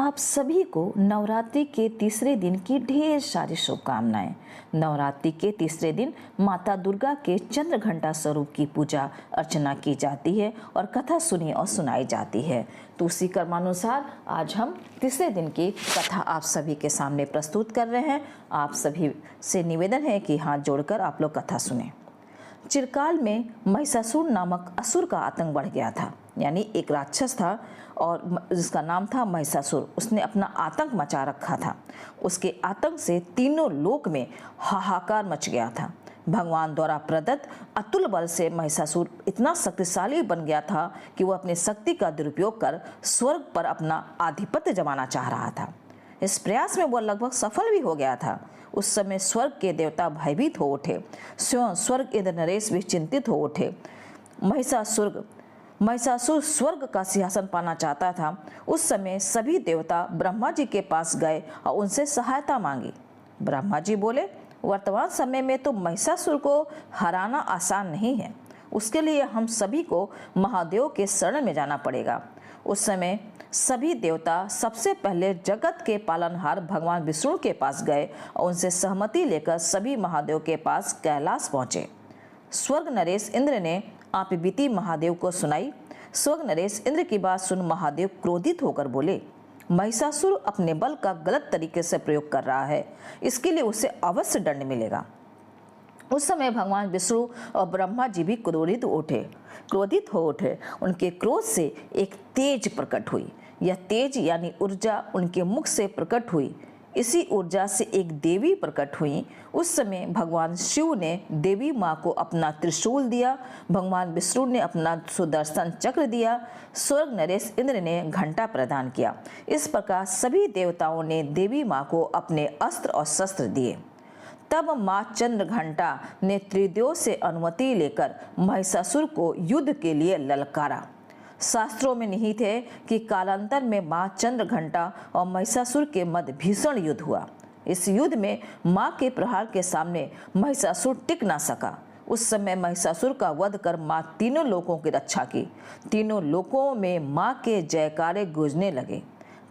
आप सभी को नवरात्रि के तीसरे दिन की ढेर सारी शुभकामनाएं। नवरात्रि के तीसरे दिन माता दुर्गा के चंद्र घंटा स्वरूप की पूजा अर्चना की जाती है और कथा सुनी और सुनाई जाती है। तो उसी कर्मानुसार आज हम तीसरे दिन की कथा आप सभी के सामने प्रस्तुत कर रहे हैं। आप सभी से निवेदन है कि हाथ जोड़कर आप लोग कथा सुने। चिरकाल में महिषासुर नामक असुर का आतंक बढ़ गया था, यानी एक राक्षस था और जिसका नाम था महिषासुर। उसने अपना आतंक मचा रखा था। उसके आतंक से तीनों लोक में हाहाकार मच गया था। भगवान द्वारा प्रदत्त अतुल बल से महिषासुर इतना शक्तिशाली बन गया था कि वह अपनी शक्ति का दुरुपयोग कर स्वर्ग पर अपना आधिपत्य जमाना चाह रहा था। इस प्रयास में वह लगभग सफल भी हो गया था। उस समय स्वर्ग के देवता भयभीत हो उठे। स्वयं स्वर्ग इंद्र नरेश भी चिंतित हो उठे। महिषासुर स्वर्ग का सिंहासन पाना चाहता था। उस समय सभी देवता ब्रह्मा जी के पास गए और उनसे सहायता मांगी। ब्रह्मा जी बोले, वर्तमान समय में तो महिषासुर को हराना आसान नहीं है। उसके लिए हम सभी को महादेव के शरण में जाना पड़ेगा। उस समय सभी देवता सबसे पहले जगत के पालनहार भगवान विष्णु के पास गए और उनसे सहमति लेकर सभी महादेव के पास कैलाश पहुंचे। स्वर्ग नरेश इंद्र ने आप बीती महादेव को सुनाई। स्वर्ग नरेश इंद्र की बात सुन महादेव क्रोधित होकर बोले, महिषासुर अपने बल का गलत तरीके से प्रयोग कर रहा है, इसके लिए उसे अवश्य दंड मिलेगा। उस समय भगवान विष्णु और ब्रह्मा जी भी क्रोधित हो उठे। उनके क्रोध से एक तेज प्रकट हुई। यह तेज यानी ऊर्जा उनके मुख से प्रकट हुई। इसी ऊर्जा से एक देवी प्रकट हुई। उस समय भगवान शिव ने देवी माँ को अपना त्रिशूल दिया। भगवान विष्णु ने अपना सुदर्शन चक्र दिया। स्वर्ग नरेश इंद्र ने घंटा प्रदान किया। इस प्रकार सभी देवताओं ने देवी माँ को अपने अस्त्र और शस्त्र दिए। तब माँ चंद्र घंटा ने त्रिदेव से अनुमति लेकर महिषासुर को युद्ध के लिए ललकारा। शास्त्रों में निहित है कि कालांतर में माँ चंद्र घंटा और महिषासुर के मध्य भीषण युद्ध हुआ। इस युद्ध में माँ के प्रहार के सामने महिषासुर टिक ना सका। उस समय महिषासुर का वध कर माँ तीनों लोकों की रक्षा की। तीनों लोकों में माँ के जयकारे गूंजने लगे।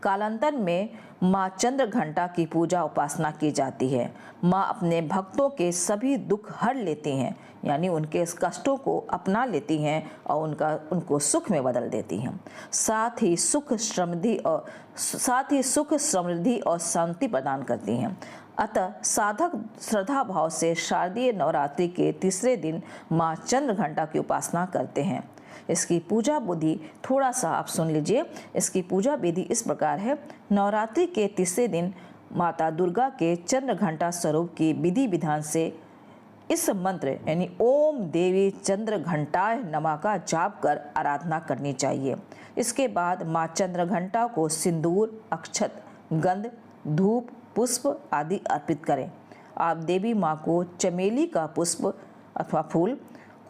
कालांतर में माँ चंद्र घंटा की पूजा उपासना की जाती है। माँ अपने भक्तों के सभी दुख हर लेती हैं, यानी उनके कष्टों को अपना लेती हैं और उनको सुख में बदल देती हैं। साथ ही सुख समृद्धि और शांति प्रदान करती हैं। अतः साधक श्रद्धा भाव से शारदीय नवरात्रि के तीसरे दिन माँ चंद्र घंटा की उपासना करते हैं। इसकी पूजा विधि थोड़ा सा आप सुन लीजिए। इसकी पूजा विधि इस प्रकार है। नवरात्रि के तीसरे दिन माता दुर्गा के चंद्र घंटा स्वरूप की विधि विधान से इस मंत्र यानी ओम देवी चंद्र घंटाय नमः का जाप कर आराधना करनी चाहिए। इसके बाद माँ चंद्र घंटा को सिंदूर, अक्षत, गंध, धूप, पुष्प आदि अर्पित करें। आप देवी माँ को चमेली का पुष्प अथवा फूल,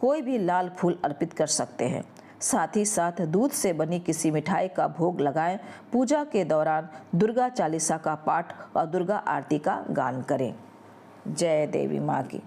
कोई भी लाल फूल अर्पित कर सकते हैं। साथ ही साथ दूध से बनी किसी मिठाई का भोग लगाएं। पूजा के दौरान दुर्गा चालीसा का पाठ और दुर्गा आरती का गान करें। जय देवी माँ की।